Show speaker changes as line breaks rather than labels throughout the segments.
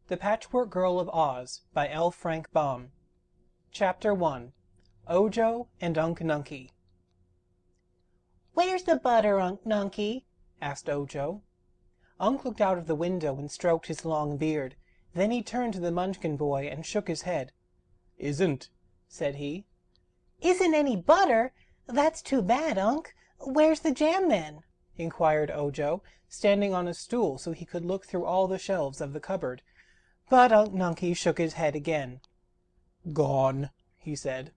The Patchwork Girl of Oz by L. Frank Baum. Chapter 1. OJO and UNC NUNKIE.
"Where's the butter, Unc Nunkie?"
asked Ojo. Unc looked out of the window and stroked his long beard. Then he turned to the Munchkin boy and shook his head. "Isn't," said he.
"Isn't any butter? That's too bad, Unc. Where's the jam, then?"
inquired Ojo, standing on a stool so he could look through all the shelves of the cupboard. But Unc Nunkie shook his head again. "Gone," he said.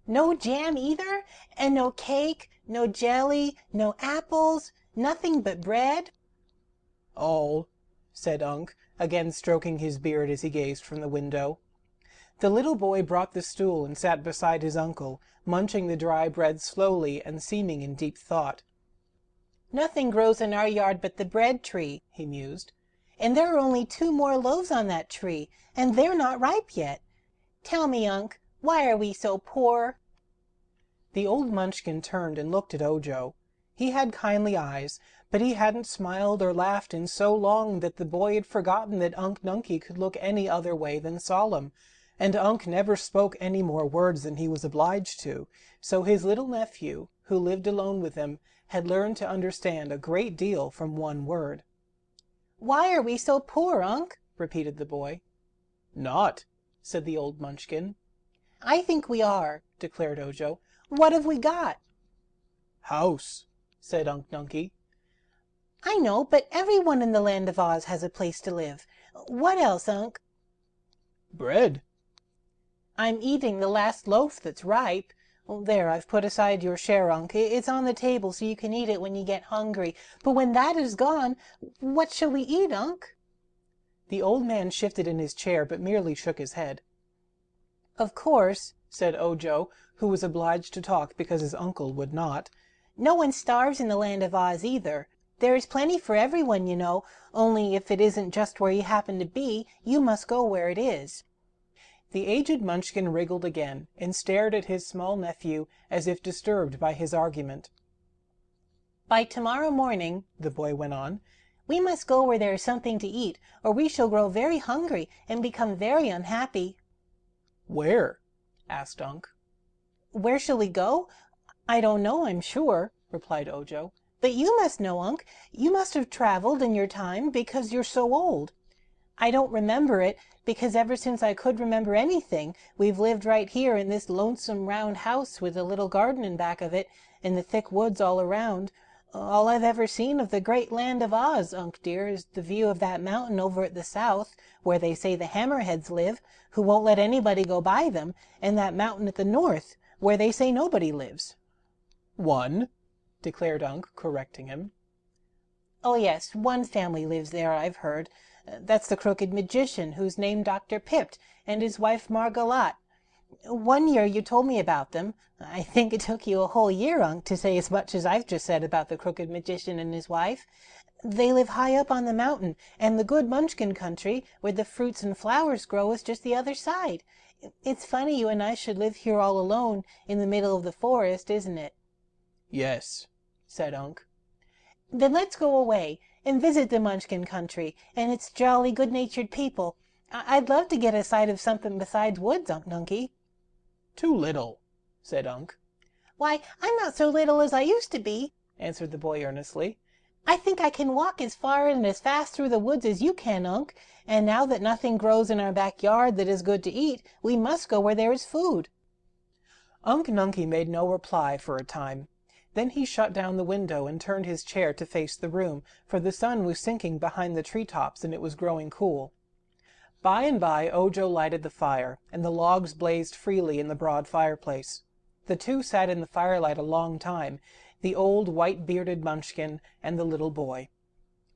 "No jam either? And no cake, no jelly, no apples, nothing but bread?"
"All," said Unc, again stroking his beard as he gazed from the window. The little boy brought the stool and sat beside his uncle, munching the dry bread slowly and seeming in deep thought.
"Nothing grows in our yard but the bread tree," he mused. "And there are only 2 more loaves on that tree, and they're not ripe yet. Tell me, Unc, why are we so poor?"
The old Munchkin turned and looked at Ojo. He had kindly eyes, but he hadn't smiled or laughed in so long that the boy had forgotten that Unc Nunkie could look any other way than solemn, and Unc never spoke any more words than he was obliged to, so his little nephew, who lived alone with him, had learned to understand a great deal from one word.
"Why are we so poor, Unc?" repeated the boy.
"Not," said the old Munchkin.
"I think we are," declared Ojo. "What have we got?"
"House," said Unc Nunkie.
"I know, but everyone in the Land of Oz has a place to live. What else, Unc?"
"Bread."
"I'm eating the last loaf that's ripe. There, I've put aside your share, Unc. It's on the table so you can eat it when you get hungry. But when that is gone, what shall we eat, Unc?"
The old man shifted in his chair but merely shook his head. "Of course," said Ojo, who was obliged to talk because his uncle would not,
"no one starves in the Land of Oz either. There is plenty for everyone, you know, only if it isn't just where you happen to be, you must go where it is."
The aged Munchkin wriggled again and stared at his small nephew as if disturbed by his argument.
"By tomorrow morning," the boy went on, "we must go where there is something to eat, or we shall grow very hungry and become very unhappy."
"Where?" asked Unc.
"Where shall we go? I don't know, I'm sure," replied Ojo. "But you must know, Unc. You must have traveled in your time because you're so old." "I don't remember it, because ever since I could remember anything, we've lived right here in this lonesome round house with a little garden in back of it, and the thick woods all around. All I've ever seen of the great Land of Oz, Unc dear, is the view of that mountain over at the south, where they say the Hammerheads live, who won't let anybody go by them, and that mountain at the north, where they say nobody lives."
"One," declared Unc, correcting him.
"Oh yes, one family lives there, I've heard. That's the Crooked Magician, who's named Dr. Pipt, and his wife Margolot. One year you told me about them. I think it took you a whole year, Unc, to say as much as I've just said about the Crooked Magician and his wife. They live high up on the mountain, and the good Munchkin country, where the fruits and flowers grow, is just the other side. It's funny you and I should live here all alone in the middle of the forest, isn't it?"
"Yes," said Unc.
"Then let's go away and visit the Munchkin country and its jolly, good-natured people. I'd love to get a sight of something besides woods, Unc Nunkie."
"Too little," said Unc.
"Why, I'm not so little as I used to be," answered the boy earnestly. "I think I can walk as far and as fast through the woods as you can, Unc. And now that nothing grows in our backyard that is good to eat, we must go where there is food."
Unc Nunkie made no reply for a time. Then he shut down the window and turned his chair to face the room, for the sun was sinking behind the treetops and it was growing cool. By and by Ojo lighted the fire, and the logs blazed freely in the broad fireplace. The two sat in the firelight a long time, the old white-bearded Munchkin and the little boy.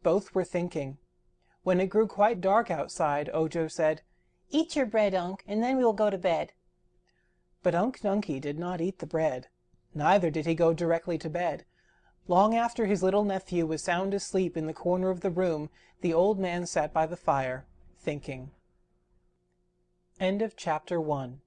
Both were thinking. When it grew quite dark outside, Ojo said,
"Eat your bread, Unc, and then we will go to bed."
But Unc Nunkie did not eat the bread. Neither did he go directly to bed. Long after his little nephew was sound asleep in the corner of the room, the old man sat by the fire, thinking. End of Chapter 1.